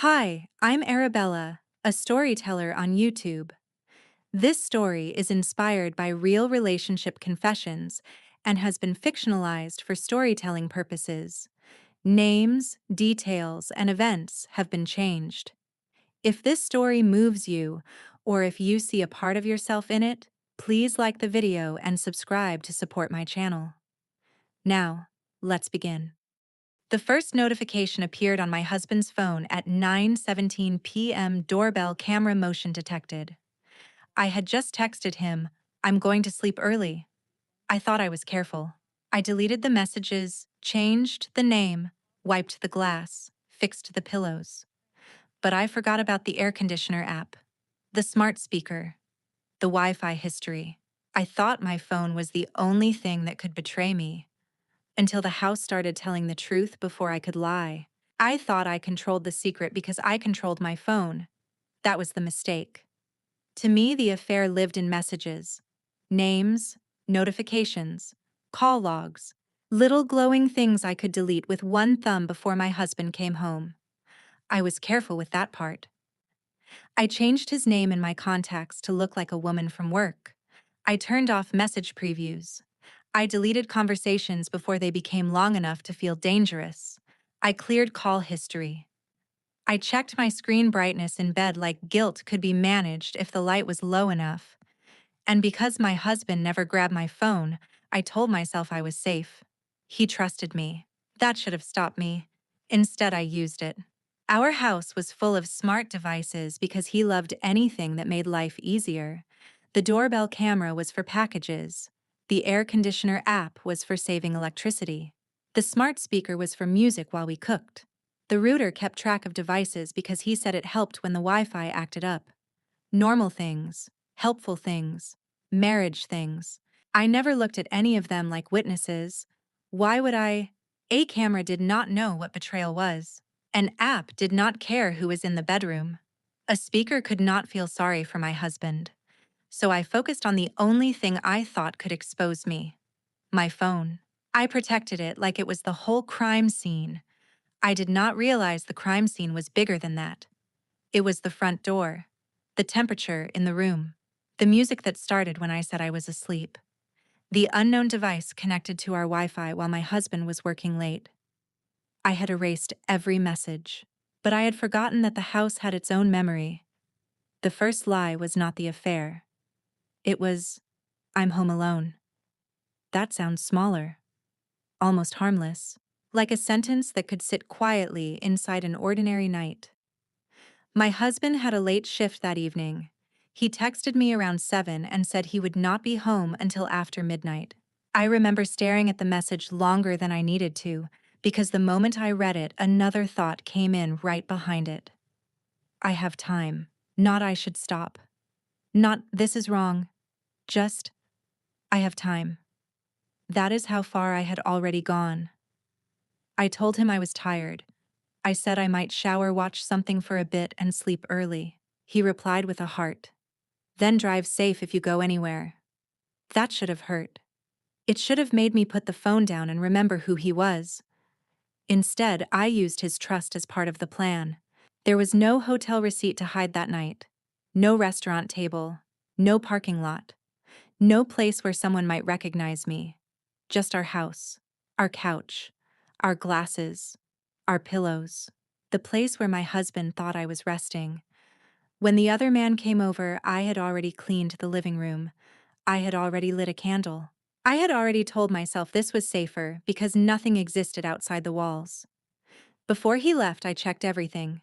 Hi, I'm Arabella, a storyteller on YouTube. This story is inspired by real relationship confessions and has been fictionalized for storytelling purposes. Names, details, and events have been changed. If this story moves you, or if you see a part of yourself in it, please like the video and subscribe to support my channel. Now, let's begin. The first notification appeared on my husband's phone at 9:17 p.m. Doorbell camera motion detected. I had just texted him, "I'm going to sleep early." I thought I was careful. I deleted the messages, changed the name, wiped the glass, fixed the pillows. But I forgot about the air conditioner app, the smart speaker, the Wi-Fi history. I thought my phone was the only thing that could betray me, until the house started telling the truth before I could lie. I thought I controlled the secret because I controlled my phone. That was the mistake. To me, the affair lived in messages, names, notifications, call logs, little glowing things I could delete with one thumb before my husband came home. I was careful with that part. I changed his name in my contacts to look like a woman from work. I turned off message previews. I deleted conversations before they became long enough to feel dangerous. I cleared call history. I checked my screen brightness in bed like guilt could be managed if the light was low enough. And because my husband never grabbed my phone, I told myself I was safe. He trusted me. That should have stopped me. Instead, I used it. Our house was full of smart devices because he loved anything that made life easier. The doorbell camera was for packages. The air conditioner app was for saving electricity. The smart speaker was for music while we cooked. The router kept track of devices because he said it helped when the Wi-Fi acted up. Normal things, helpful things, marriage things. I never looked at any of them like witnesses. Why would I? A camera did not know what betrayal was. An app did not care who was in the bedroom. A speaker could not feel sorry for my husband. So I focused on the only thing I thought could expose me: my phone. I protected it like it was the whole crime scene. I did not realize the crime scene was bigger than that. It was the front door, the temperature in the room, the music that started when I said I was asleep, the unknown device connected to our Wi-Fi while my husband was working late. I had erased every message, but I had forgotten that the house had its own memory. The first lie was not the affair. It was, "I'm home alone." That sounds smaller, almost harmless, like a sentence that could sit quietly inside an ordinary night. My husband had a late shift that evening. He texted me around 7 and said he would not be home until after midnight. I remember staring at the message longer than I needed to, because the moment I read it, another thought came in right behind it. I have time. Not I should stop. Not this is wrong. Just, I have time. That is how far I had already gone. I told him I was tired. I said I might shower, watch something for a bit, and sleep early. He replied with a heart. Then drive safe if you go anywhere. That should have hurt. It should have made me put the phone down and remember who he was. Instead, I used his trust as part of the plan. There was no hotel receipt to hide that night. No restaurant table. No parking lot. No place where someone might recognize me. Just our house, our couch, our glasses, our pillows. The place where my husband thought I was resting. When the other man came over, I had already cleaned the living room. I had already lit a candle. I had already told myself this was safer because nothing existed outside the walls. Before he left, I checked everything.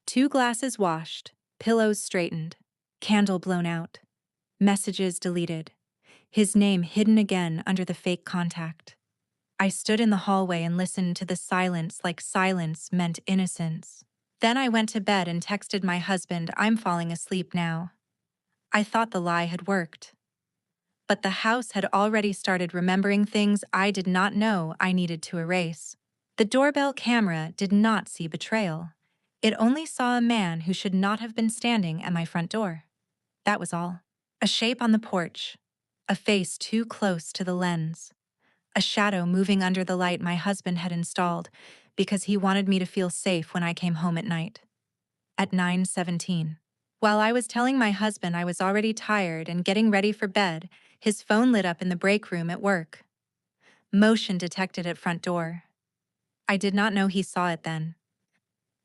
2 glasses washed, pillows straightened, candle blown out, messages deleted, his name hidden again under the fake contact. I stood in the hallway and listened to the silence like silence meant innocence. Then I went to bed and texted my husband, "I'm falling asleep now." I thought the lie had worked. But the house had already started remembering things I did not know I needed to erase. The doorbell camera did not see betrayal. It only saw a man who should not have been standing at my front door. That was all. A shape on the porch. A face too close to the lens. A shadow moving under the light my husband had installed because he wanted me to feel safe when I came home at night. at 9:17. While I was telling my husband I was already tired and getting ready for bed, his phone lit up in the break room at work. Motion detected at front door. I did not know he saw it then.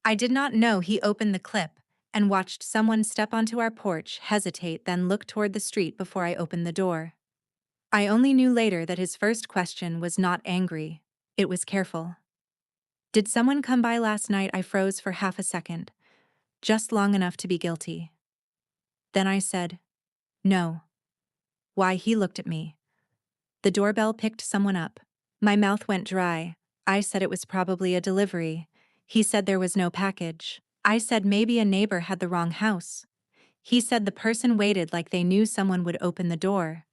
I did not know he opened the clip and watched someone step onto our porch, hesitate, then look toward the street before I opened the door. I only knew later that his first question was not angry, it was careful. Did someone come by last night? I froze for half a second, just long enough to be guilty. Then I said, no. Why? He looked at me. The doorbell picked someone up. My mouth went dry. I said it was probably a delivery. He said there was no package. I said maybe a neighbor had the wrong house. He said the person waited like they knew someone would open the door.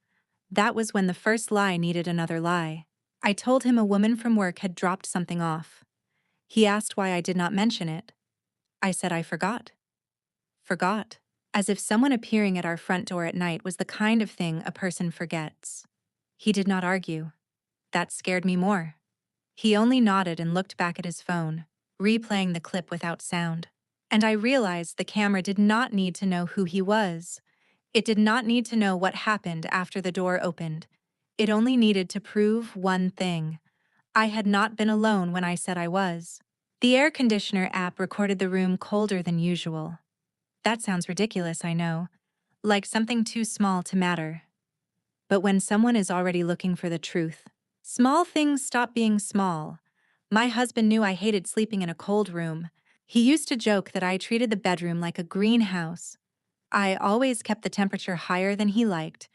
That was when the first lie needed another lie. I told him a woman from work had dropped something off. He asked why I did not mention it. I said I forgot. Forgot. As if someone appearing at our front door at night was the kind of thing a person forgets. He did not argue. That scared me more. He only nodded and looked back at his phone, replaying the clip without sound. And I realized the camera did not need to know who he was. It did not need to know what happened after the door opened. It only needed to prove one thing. I had not been alone when I said I was. The air conditioner app recorded the room colder than usual. That sounds ridiculous, I know. Like something too small to matter. But when someone is already looking for the truth, small things stop being small. My husband knew I hated sleeping in a cold room. He used to joke that I treated the bedroom like a greenhouse. I always kept the temperature higher than he liked,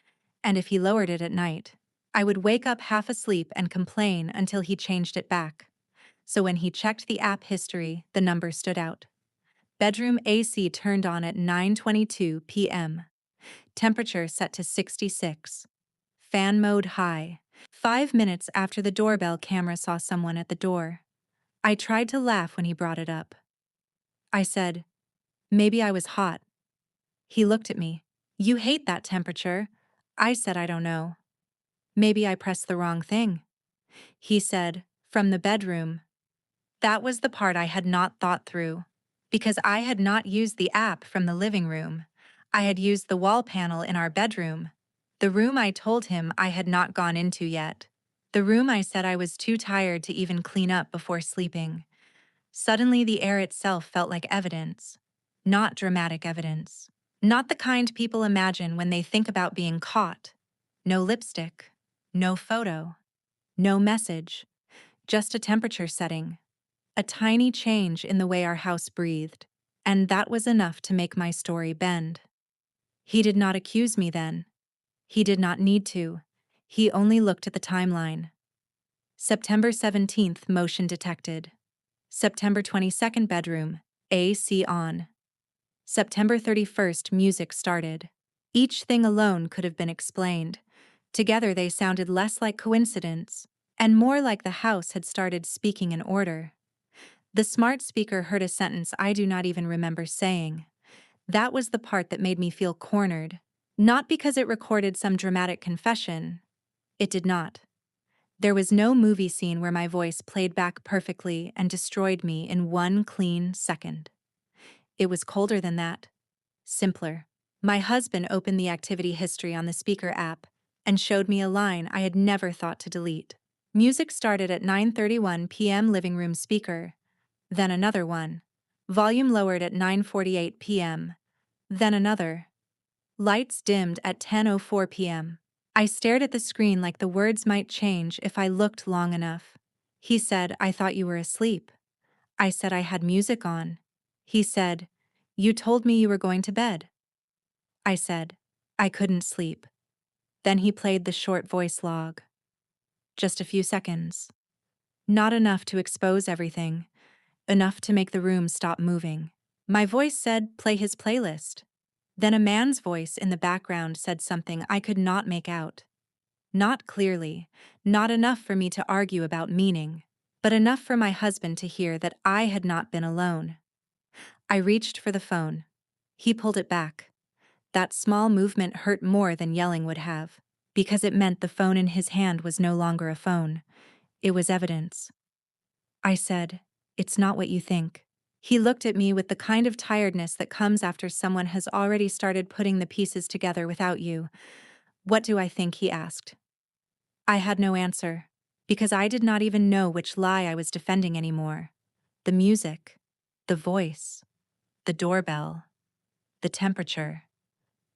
and if he lowered it at night, I would wake up half asleep and complain until he changed it back. So when he checked the app history, the number stood out. Bedroom AC turned on at 9:22 p.m. Temperature set to 66. Fan mode high. 5 minutes after the doorbell camera saw someone at the door. I tried to laugh when he brought it up. I said, maybe I was hot. He looked at me. You hate that temperature. I said I don't know. Maybe I pressed the wrong thing. He said, from the bedroom. That was the part I had not thought through. Because I had not used the app from the living room. I had used the wall panel in our bedroom. The room I told him I had not gone into yet. The room I said I was too tired to even clean up before sleeping. Suddenly the air itself felt like evidence. Not dramatic evidence. Not the kind people imagine when they think about being caught. No lipstick. No photo. No message. Just a temperature setting. A tiny change in the way our house breathed. And that was enough to make my story bend. He did not accuse me then. He did not need to. He only looked at the timeline. September 17th, motion detected. September 22nd, bedroom, AC on. September 31st, music started. Each thing alone could have been explained. Together they sounded less like coincidence, and more like the house had started speaking in order. The smart speaker heard a sentence I do not even remember saying. That was the part that made me feel cornered. Not because it recorded some dramatic confession. It did not. There was no movie scene where my voice played back perfectly and destroyed me in one clean second. It was colder than that. Simpler. My husband opened the activity history on the speaker app and showed me a line I had never thought to delete. Music started at 9:31 p.m. living room speaker. Then another one. Volume lowered at 9:48 p.m. Then another. Lights dimmed at 10:04 p.m. I stared at the screen like the words might change if I looked long enough. He said, I thought you were asleep. I said I had music on. He said, you told me you were going to bed. I said, I couldn't sleep. Then he played the short voice log. Just a few seconds. Not enough to expose everything. Enough to make the room stop moving. My voice said, play his playlist. Then a man's voice in the background said something I could not make out. Not clearly, not enough for me to argue about meaning, but enough for my husband to hear that I had not been alone. I reached for the phone. He pulled it back. That small movement hurt more than yelling would have, because it meant the phone in his hand was no longer a phone. It was evidence. I said, it's not what you think. He looked at me with the kind of tiredness that comes after someone has already started putting the pieces together without you. "What do I think?" he asked. I had no answer, because I did not even know which lie I was defending anymore. The music, the voice, the doorbell, the temperature,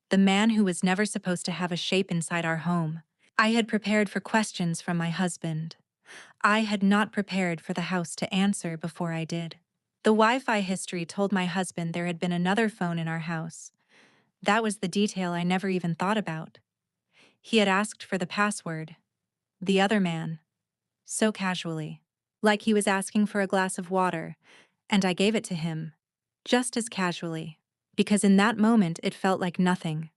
the man who was never supposed to have a shape inside our home. I had prepared for questions from my husband. I had not prepared for the house to answer before I did. The Wi-Fi history told my husband there had been another phone in our house. That was the detail I never even thought about. He had asked for the password. The other man. So casually. Like he was asking for a glass of water, and I gave it to him. Just as casually. Because in that moment it felt like nothing.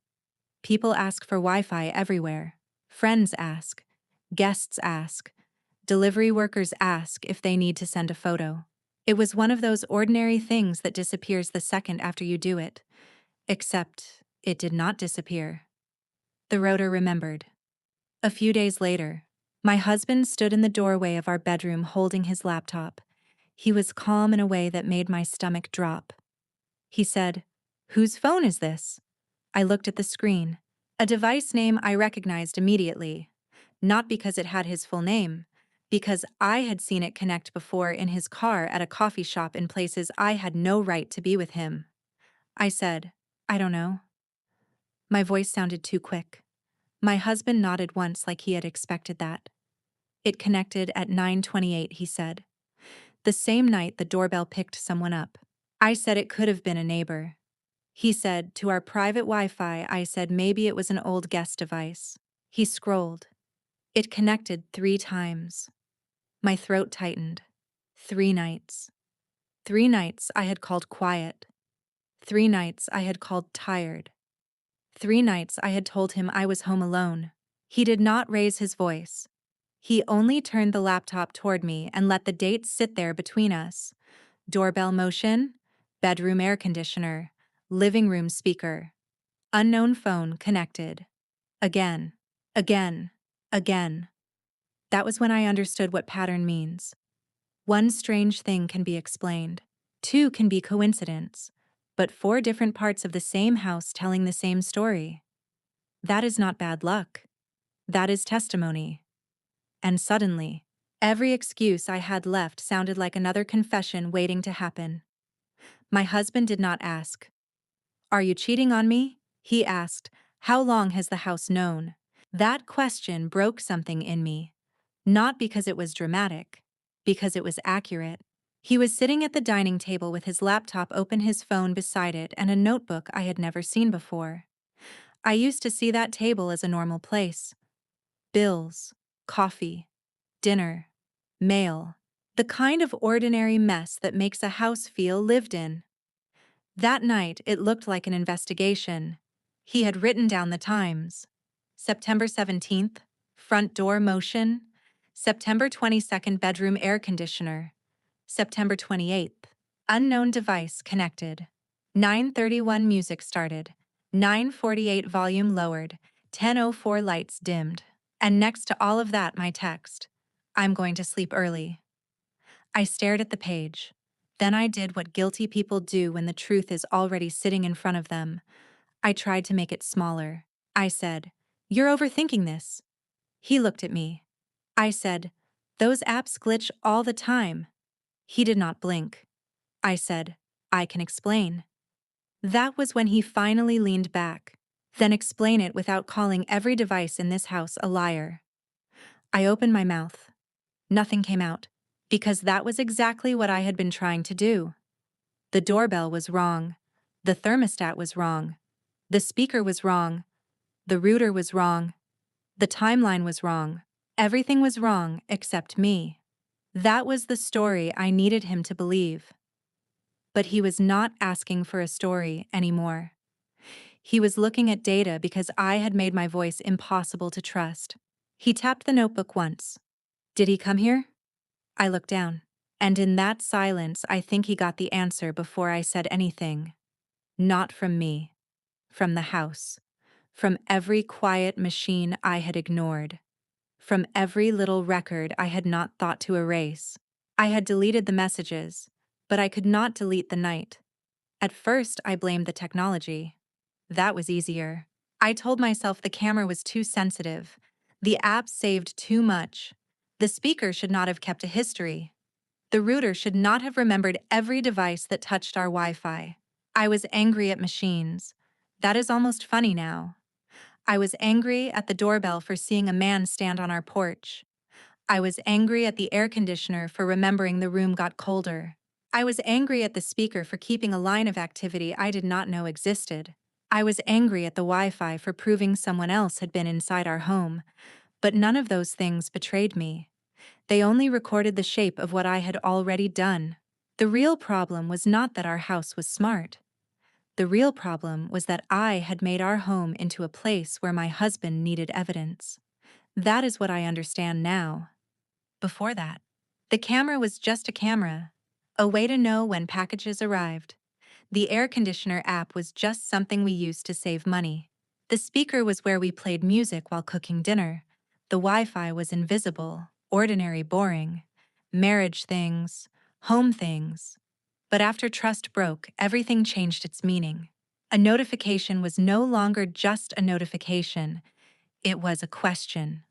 People ask for Wi-Fi everywhere. Friends ask. Guests ask. Delivery workers ask if they need to send a photo. It was one of those ordinary things that disappears the second after you do it. Except, it did not disappear. The rotor remembered. A few days later, my husband stood in the doorway of our bedroom holding his laptop. He was calm in a way that made my stomach drop. He said, "Whose phone is this?" I looked at the screen. A device name I recognized immediately. Not because it had his full name, because I had seen it connect before in his car at a coffee shop in places I had no right to be with him. I said, "I don't know." My voice sounded too quick. My husband nodded once like he had expected that. "It connected at 9:28, he said. The same night the doorbell picked someone up. I said it could have been a neighbor. He said, "To our private Wi-Fi," I said maybe it was an old guest device. He scrolled. It connected 3 times. My throat tightened. 3 nights. 3 nights I had called quiet. 3 nights I had called tired. 3 nights I had told him I was home alone. He did not raise his voice. He only turned the laptop toward me and let the dates sit there between us. Doorbell motion, bedroom air conditioner, living room speaker. Unknown phone connected. Again, again, again. That was when I understood what pattern means. 1 strange thing can be explained. 2 can be coincidence. But 4 different parts of the same house telling the same story. That is not bad luck. That is testimony. And suddenly, every excuse I had left sounded like another confession waiting to happen. My husband did not ask, "Are you cheating on me?" He asked, "How long has the house known?" That question broke something in me. Not because it was dramatic, because it was accurate. He was sitting at the dining table with his laptop open, his phone beside it, and a notebook I had never seen before. I used to see that table as a normal place. Bills, coffee, dinner, mail, the kind of ordinary mess that makes a house feel lived in. That night, it looked like an investigation. He had written down the times. September 17th, front door motion. September 22nd, bedroom air conditioner. September 28th, unknown device connected. 9:31 music started. 9:48 volume lowered. 10:04 lights dimmed. And next to all of that, my text, "I'm going to sleep early." I stared at the page. Then I did what guilty people do when the truth is already sitting in front of them. I tried to make it smaller. I said, "You're overthinking this." He looked at me. I said, "Those apps glitch all the time." He did not blink. I said, "I can explain." That was when he finally leaned back. "Then explain it without calling every device in this house a liar." I opened my mouth. Nothing came out, because that was exactly what I had been trying to do. The doorbell was wrong. The thermostat was wrong. The speaker was wrong. The router was wrong. The timeline was wrong. Everything was wrong except me. That was the story I needed him to believe. But he was not asking for a story anymore. He was looking at data because I had made my voice impossible to trust. He tapped the notebook once. "Did he come here?" I looked down, and in that silence I think he got the answer before I said anything. Not from me. From the house. From every quiet machine I had ignored. From every little record I had not thought to erase. I had deleted the messages, but I could not delete the night. At first, I blamed the technology. That was easier. I told myself the camera was too sensitive. The app saved too much. The speaker should not have kept a history. The router should not have remembered every device that touched our Wi-Fi. I was angry at machines. That is almost funny now. I was angry at the doorbell for seeing a man stand on our porch. I was angry at the air conditioner for remembering the room got colder. I was angry at the speaker for keeping a line of activity I did not know existed. I was angry at the Wi-Fi for proving someone else had been inside our home. But none of those things betrayed me. They only recorded the shape of what I had already done. The real problem was not that our house was smart. The real problem was that I had made our home into a place where my husband needed evidence. That is what I understand now. Before that, the camera was just a camera, a way to know when packages arrived. The air conditioner app was just something we used to save money. The speaker was where we played music while cooking dinner. The Wi-Fi was invisible, ordinary, boring. Marriage things, home things. But after trust broke, everything changed its meaning. A notification was no longer just a notification. It was a question.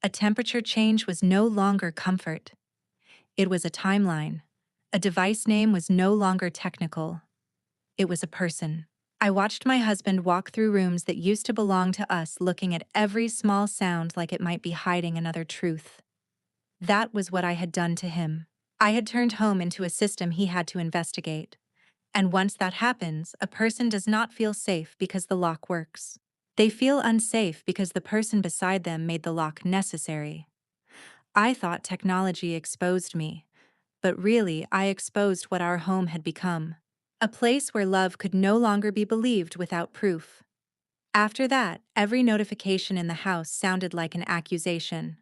A temperature change was no longer comfort. It was a timeline. A device name was no longer technical. It was a person. I watched my husband walk through rooms that used to belong to us, looking at every small sound like it might be hiding another truth. That was what I had done to him. I had turned home into a system he had to investigate. And once that happens, a person does not feel safe because the lock works. They feel unsafe because the person beside them made the lock necessary. I thought technology exposed me, but really I exposed what our home had become. A place where love could no longer be believed without proof. After that, every notification in the house sounded like an accusation.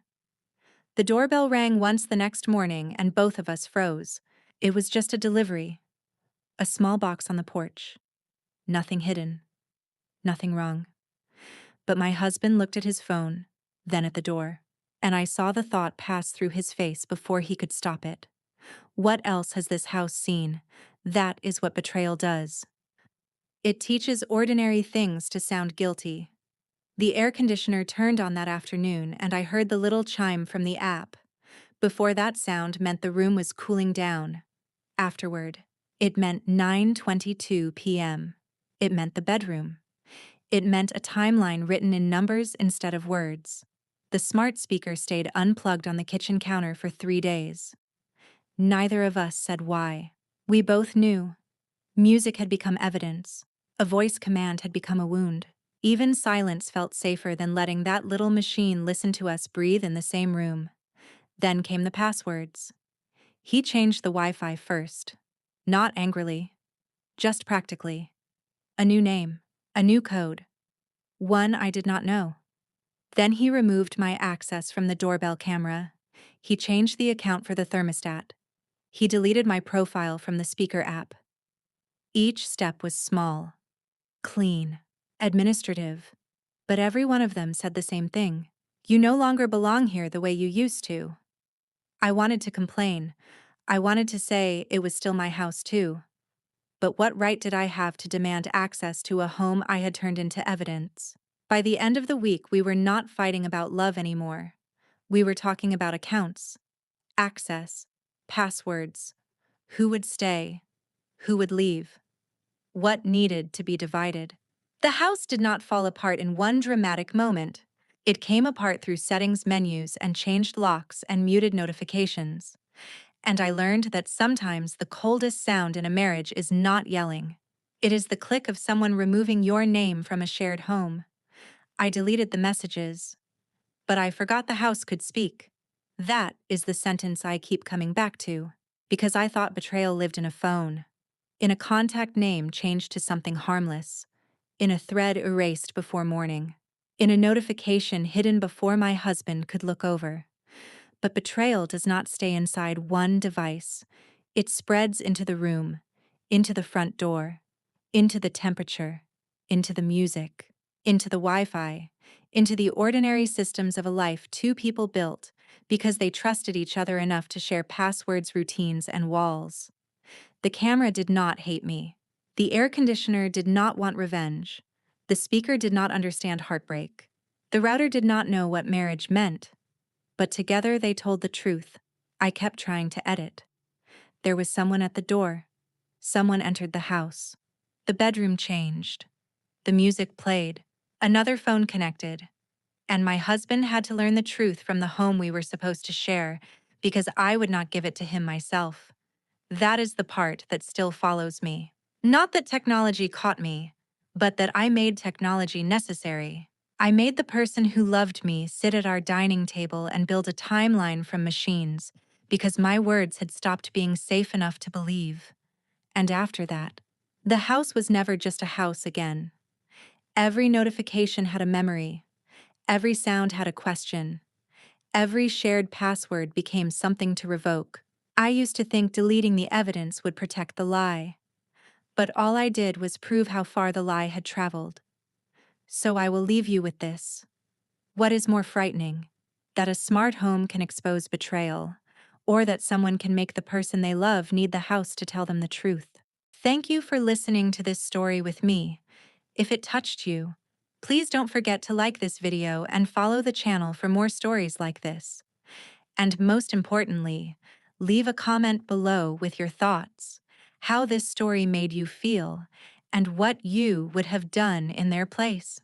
The doorbell rang once the next morning and both of us froze. It was just a delivery. A small box on the porch. Nothing hidden. Nothing wrong. But my husband looked at his phone, then at the door, and I saw the thought pass through his face before he could stop it. What else has this house seen? That is what betrayal does. It teaches ordinary things to sound guilty. The air conditioner turned on that afternoon and I heard the little chime from the app. Before that sound meant the room was cooling down. Afterward, it meant 9:22 p.m. It meant the bedroom. It meant a timeline written in numbers instead of words. The smart speaker stayed unplugged on the kitchen counter for 3 days. Neither of us said why. We both knew. Music had become evidence. A voice command had become a wound. Even silence felt safer than letting that little machine listen to us breathe in the same room. Then came the passwords. He changed the Wi-Fi first. Not angrily. Just practically. A new name. A new code. One I did not know. Then he removed my access from the doorbell camera. He changed the account for the thermostat. He deleted my profile from the speaker app. Each step was small, clean, administrative, but every one of them said the same thing. You no longer belong here the way you used to. I wanted to complain. I wanted to say it was still my house too. But what right did I have to demand access to a home I had turned into evidence? By the end of the week, we were not fighting about love anymore. We were talking about accounts, access, passwords, who would stay, who would leave, what needed to be divided. The house did not fall apart in one dramatic moment. It came apart through settings menus and changed locks and muted notifications. And I learned that sometimes the coldest sound in a marriage is not yelling. It is the click of someone removing your name from a shared home. I deleted the messages, but I forgot the house could speak. That is the sentence I keep coming back to, because I thought betrayal lived in a phone, in a contact name changed to something harmless, in a thread erased before morning, in a notification hidden before my husband could look over. But betrayal does not stay inside one device. It spreads into the room, into the front door, into the temperature, into the music, into the Wi-Fi, into the ordinary systems of a life two people built because they trusted each other enough to share passwords, routines, and walls. The camera did not hate me. The air conditioner did not want revenge. The speaker did not understand heartbreak. The router did not know what marriage meant. But together they told the truth. I kept trying to edit. There was someone at the door. Someone entered the house. The bedroom changed. The music played. Another phone connected. And my husband had to learn the truth from the home we were supposed to share because I would not give it to him myself. That is the part that still follows me. Not that technology caught me, but that I made technology necessary. I made the person who loved me sit at our dining table and build a timeline from machines because my words had stopped being safe enough to believe. And after that, the house was never just a house again. Every notification had a memory. Every sound had a question. Every shared password became something to revoke. I used to think deleting the evidence would protect the lie. But all I did was prove how far the lie had traveled. So I will leave you with this. What is more frightening? That a smart home can expose betrayal, or that someone can make the person they love need the house to tell them the truth. Thank you for listening to this story with me. If it touched you, please don't forget to like this video and follow the channel for more stories like this. And most importantly, leave a comment below with your thoughts, how this story made you feel, and what you would have done in their place.